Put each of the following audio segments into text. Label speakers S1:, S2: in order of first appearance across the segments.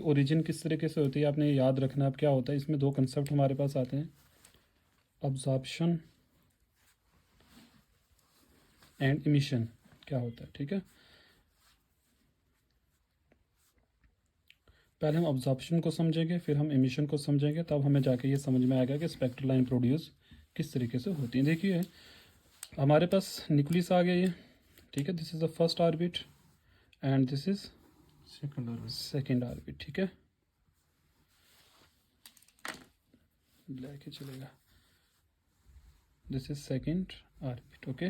S1: Origin किस तरीके से होती है आपने याद रखना। अब क्या होता है इसमें दो कंसेप्ट हमारे पास आते हैं, अब्जॉर्प्शन एंड इमिशन क्या होता है। ठीक है, पहले हम अब्जॉर्प्शन को समझेंगे, फिर हम इमिशन को समझेंगे, तब हमें जाके ये समझ में आएगा कि स्पेक्ट्रल लाइन प्रोड्यूस किस तरीके से होती है। देखिए हमारे पास न्यूक्लियस आ गया ये, ठीक है, this is the first orbit and this is second orbit. ठीक है, लेके चलेगा, this is second orbit. Okay,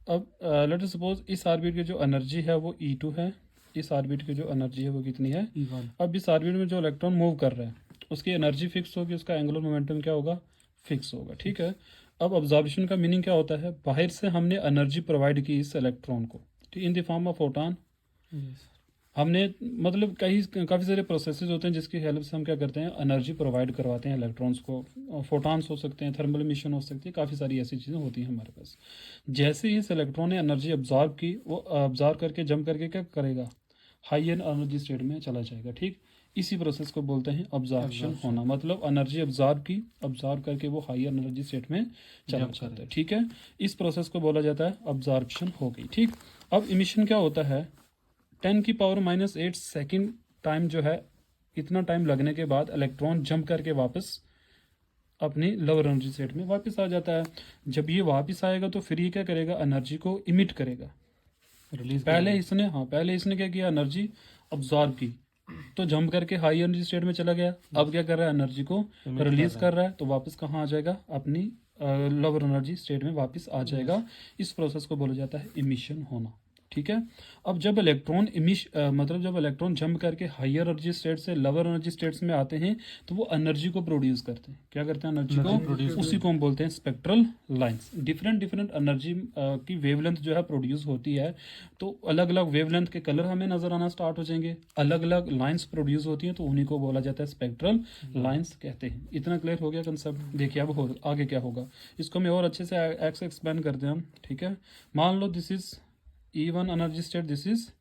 S1: अब लेट अस सपोज इस ऑर्बिट की जो एनर्जी है वो E2 है, इस ऑर्बिट की जो एनर्जी है वो कितनी है
S2: E1।
S1: अब इस ऑर्बिट में जो इलेक्ट्रॉन मूव कर रहा है उसकी एनर्जी फिक्स होगी, उसका एंगुलर मोमेंटम क्या होगा, फिक्स होगा। ठीक है, अब ऑब्जर्वेशन का मीनिंग क्या होता है, बाहर से हमने एनर्जी प्रोवाइड की इस इलेक्ट्रॉन को, ठीक, in the form of photon. हमने मतलब काफ़ी सारे प्रोसेसेस होते हैं जिसकी हेल्प से हम क्या करते हैं, एनर्जी प्रोवाइड करवाते हैं इलेक्ट्रॉन्स को। फोटॉन्स हो सकते हैं, थर्मल इमिशन हो सकती है, काफ़ी सारी ऐसी चीज़ें होती हैं हमारे पास। जैसे ही इस इलेक्ट्रॉन ने एनर्जी अब्जॉर्ब की, वो अब्जॉर्ब करके जंप करके क्या करेगा, हायर एनर्जी स्टेट में चला जाएगा। ठीक, इसी प्रोसेस को बोलते हैं अब्जॉर्प्शन होना, मतलब एनर्जी अब्जॉर्ब की, अब्जॉर्ब करके वो हायर एनर्जी स्टेट में चला जाता है। ठीक है, इस प्रोसेस को बोला जाता है अब्जॉर्प्शन हो गई। ठीक, अब इमिशन क्या होता है, 10⁻⁻8 सेकेंड टाइम जो है, इतना टाइम लगने के बाद इलेक्ट्रॉन जंप करके वापस अपनी लोअर एनर्जी स्टेट में वापस आ जाता है। जब ये वापस आएगा तो फिर ये क्या करेगा, एनर्जी को इमिट करेगा। पहले इसने क्या किया, एनर्जी अब्जॉर्ब की, तो जंप करके हाई एनर्जी स्टेट में चला गया। अब क्या कर रहा है, एनर्जी को रिलीज कर रहा है, तो वापस कहाँ आ जाएगा, अपनी लोअर एनर्जी स्टेट में वापस आ जाएगा। इस प्रोसेस को बोला जाता है इमिशन होना। ठीक है, अब जब इलेक्ट्रॉन मतलब जब इलेक्ट्रॉन जंप करके हायर एनर्जी स्टेट से लोअर एनर्जी स्टेट्स में आते हैं तो वो एनर्जी को प्रोड्यूस करते हैं। क्या करते हैं, एनर्जी को, उसी को हम बोलते हैं spectral lines. Different different energy की वेवलेंथ जो है प्रोड्यूस होती है, तो अलग अलग वेवलेंथ के कलर हमें नजर आना स्टार्ट हो जाएंगे, अलग अलग लाइंस प्रोड्यूस होती हैं, तो उन्हीं को बोला जाता है स्पेक्ट्रल लाइंस कहते हैं। इतना क्लियर हो गया कंसेप्ट। देखिए अब आगे क्या होगा, इसको मैं और अच्छे से एक्स एक्सप्लेन करते हैं हम। ठीक है, मान लो this is E1 energy state, this is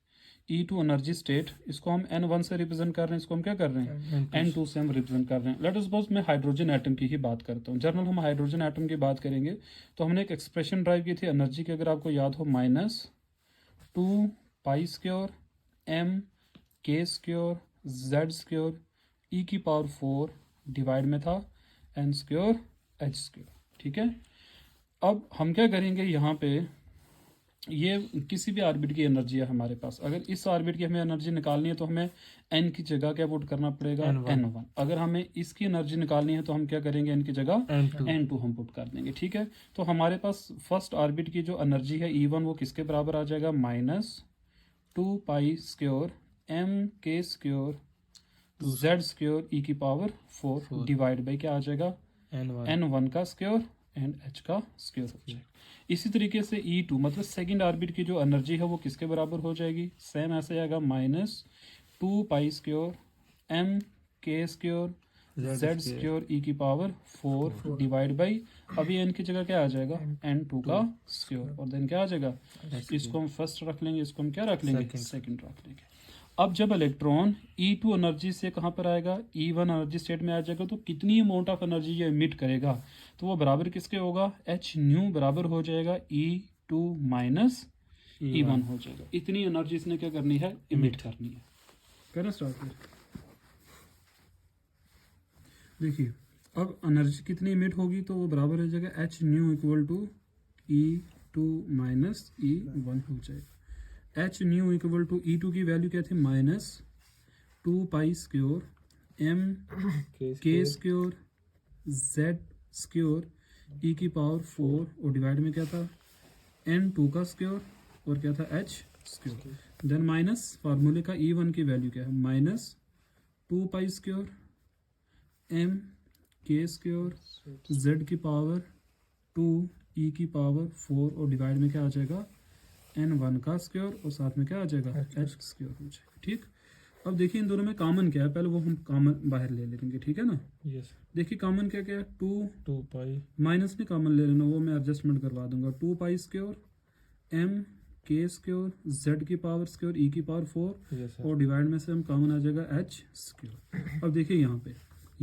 S1: E2 energy state, इसको हम N1 से रिप्रेजेंट कर रहे हैं, इसको हम क्या कर रहे हैं, N2 से हम रिप्रेजेंट कर रहे हैं। लेट अस सपोज मैं हाइड्रोजन एटम की ही बात करता हूँ, जनरल हम हाइड्रोजन एटम की बात करेंगे तो हमने एक एक्सप्रेशन ड्राइव की थी एनर्जी की, अगर आपको याद हो, -2π² m�k² z² e⁴ डिवाइड में था n² h²। ठीक है, अब हम क्या करेंगे, यहाँ पे ये किसी भी ऑर्बिट की एनर्जी है हमारे पास, अगर इस ऑर्बिट की हमें एनर्जी निकालनी है तो हमें n की जगह क्या पुट करना पड़ेगा, n1। अगर हमें इसकी एनर्जी निकालनी है तो हम क्या करेंगे, n की जगह n2 हम पुट कर देंगे। ठीक है, तो हमारे पास फर्स्ट ऑर्बिट की जो एनर्जी है E1 वो किसके बराबर आ जाएगा, -2π² m�k² z² डिवाइड बाई क्या आ जाएगा, n1 का स्क्वायर एंड h का स्क्वायर हो जाएगा। इसी तरीके से E2 मतलब सेकंड ऑर्बिट की जो एनर्जी है वो किसके बराबर हो जाएगी, सेम ऐसे आएगा, -2π² m�k² z² e⁴ divide by, अभी n की जगह क्या आ जाएगा, n2 का स्क्वायर, और देन क्या आ जाएगा, इसको हम फर्स्ट रख लेंगे, इसको हम क्या रख लेंगे, सेकंड रख लेंगे। अब जब इलेक्ट्रॉन E2 एनर्जी से कहाँ पर आएगा, E1 एनर्जी स्टेट में आ जाएगा, तो कितनी अमाउंट ऑफ एनर्जी ये इमिट करेगा, तो वो बराबर किसके होगा, h न्यू बराबर हो जाएगा E2 माइनस E1 हो जाएगा। इतनी एनर्जी इसने क्या करनी है, इमिट करनी है। करना स्टार्ट कर, देखिए अब एनर्जी कितनी इमिट होगी, तो वो बराबर हो जाएगा h nu equal to E2 minus E1 हो जाएगा। h nu equal to E2 की वैल्यू क्या थी, -2π² m�k² z² e⁴ और डिवाइड में क्या था, n2 का स्क्वायर और क्या था, h²। देन माइनस फार्मूले का E1 की वैल्यू क्या है, -2π² m�k² z⁴ e⁴ और डिवाइड में क्या आ जाएगा, n1 का स्क्वायर और साथ में क्या आ जाएगा, h² हो जाएगा। ठीक, अब देखिए इन दोनों में कॉमन क्या है, पहले वो हम कॉमन बाहर ले लेंगे। ठीक है ना, यस, देखिए कॉमन क्या क्या है, 2π माइनस में कॉमन ले लेना, वो मैं एडजस्टमेंट करवा दूंगा, 2π² के स्क्योर जेड की पावर स्क्योर ई की पावर 4
S2: यस सर।
S1: और डिवाइड में से हम कॉमन आ जाएगा एच स्क्योर। अब देखिए यहाँ पे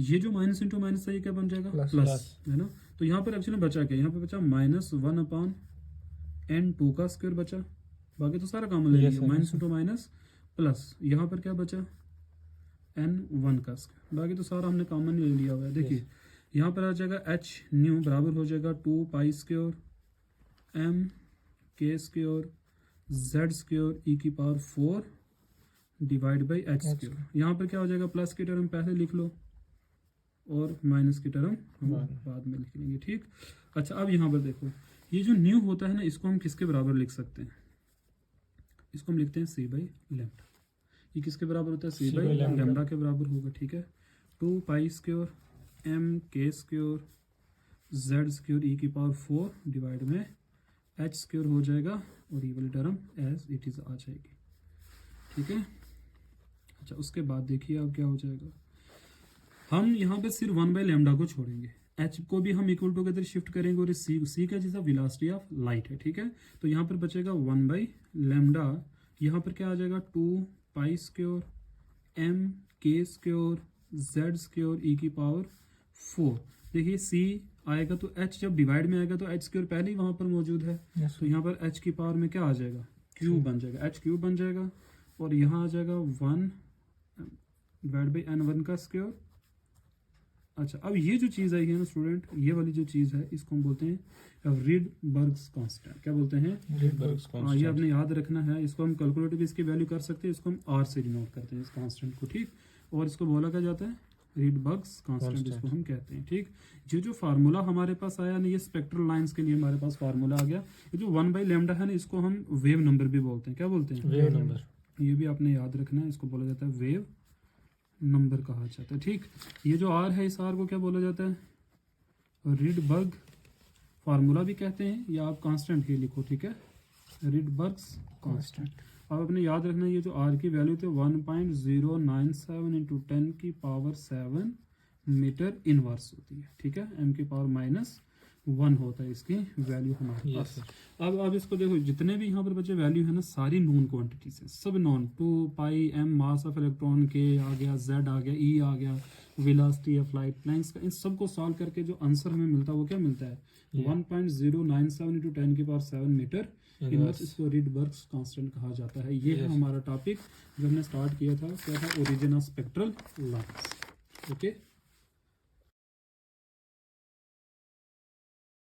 S1: ये जो माइनस इंटू माइनस है ये क्या बन जाएगा प्लस है ना। तो यहाँ पर एक्चुअली बचा क्या, यहाँ पे बचा -1/n2 का स्क्वायर बचा, बाकी तो सारा कॉमन ले
S2: Yes,
S1: लिया,
S2: sir.
S1: Minus into minus plus यहाँ पर क्या बचा n1 का स्क्वायर, बाकी तो सारा हमने कॉमन ले लिया हुआ है। देखिए यहाँ पर आ जाएगा h न्यू बराबर हो जाएगा 2 pi square m k square z square e की power 4 divide by H square. यहाँ पर क्या हो जाएगा, प्लस की टर्म पहले लिख लो और माइनस की टर्म हम बाद में लिख लेंगे, ठीक। अच्छा अब यहाँ पर देखो ये जो न्यू होता है ना इसको हम किसके बराबर लिख सकते हैं, इसको हम लिखते हैं c बाई लैम्डा। ये किसके बराबर होता है, c बाई लैम्डा के बराबर होगा, ठीक है। 2 pi square m k square z square e की पावर 4 डिवाइड में h स्क्वायर हो जाएगा और ये वाली टर्म एज इट इज आ जाएगी, ठीक है। अच्छा उसके बाद देखिए अब क्या हो जाएगा, हम यहाँ पे सिर्फ 1 बाई लैम्डा को छोड़ेंगे, h को भी हम इक्वल टू के इधर शिफ्ट करेंगे और c का जैसा वेलोसिटी ऑफ लाइट है, ठीक है। तो यहाँ पर बचेगा 1 बाई लैम्डा, यहाँ पर क्या आ जाएगा 2 pi square m k square z square e की पावर 4। देखिए c आएगा तो h जब डिवाइड में आएगा तो h स्क्वायर पहले ही वहाँ पर मौजूद है, तो यहाँ पर h की पावर में क्या आ जाएगा क्यूब बन जाएगा, h क्यूब बन जाएगा और यहाँ आ जाएगा 1 डिवाइड बाई n1 का स्क्वायर। अच्छा अब ये जो चीज़ आई है ना स्टूडेंट, ये वाली जो चीज़ है इसको हम बोलते हैं रीडबर्ग्स कांस्टेंट। क्या बोलते हैं,
S2: रीडबर्ग्स कांस्टेंट।
S1: ये आपने याद रखना है, इसको हम कैलकुलेटर भी इसकी वैल्यू कर सकते हैं, इसको हम आर से डिनोट करते हैं इस कांस्टेंट को, ठीक। और इसको बोला क्या जाता है रीडबर्ग्स कांस्टेंट इसको हम कहते हैं, ठीक। जो फार्मूला हमारे पास आया ना ये स्पेक्ट्रल लाइंस के लिए हमारे पास फार्मूला आ गया, ये जो 1 बाई लैम्डा है ना इसको हम वेव नंबर भी बोलते हैं। क्या बोलते हैं,
S2: वेव नंबर।
S1: ये भी आपने याद रखना है, इसको बोला जाता है वेव नंबर कहा जाता है, ठीक। ये जो आर है इस आर को क्या बोला जाता है, रीडबर्ग फार्मूला भी कहते हैं, या आप कांस्टेंट ही लिखो, ठीक है, रीडबर्ग्स कांस्टेंट। अब आपने याद रखना ये जो आर की वैल्यू थे 1.097 इंटू 10 की पावर 7 मीटर इनवर्स होती है, ठीक है। m की पावर -1 होता है इसकी वैल्यू हमारे पास। अब इसको देखो जितने भी यहाँ पर बचे वैल्यू है ना सारी नॉन क्वांटिटीज है, सब non. 2 pi m mass of electron के आ गया, z आ गया, e आ गया, वेलोसिटी ऑफ लाइट, प्लैंक्स का, इन सबको सॉल्व करके जो आंसर हमें मिलता है वो क्या मिलता है 1.097 इंटू 10 की पावर 7 मीटर इनवर्स। इसको रीडबर्ग्स कांस्टेंट कहा जाता है। ये है हमारा टॉपिक जो हमने स्टार्ट किया था, क्या था, origin of spectral lines, okay.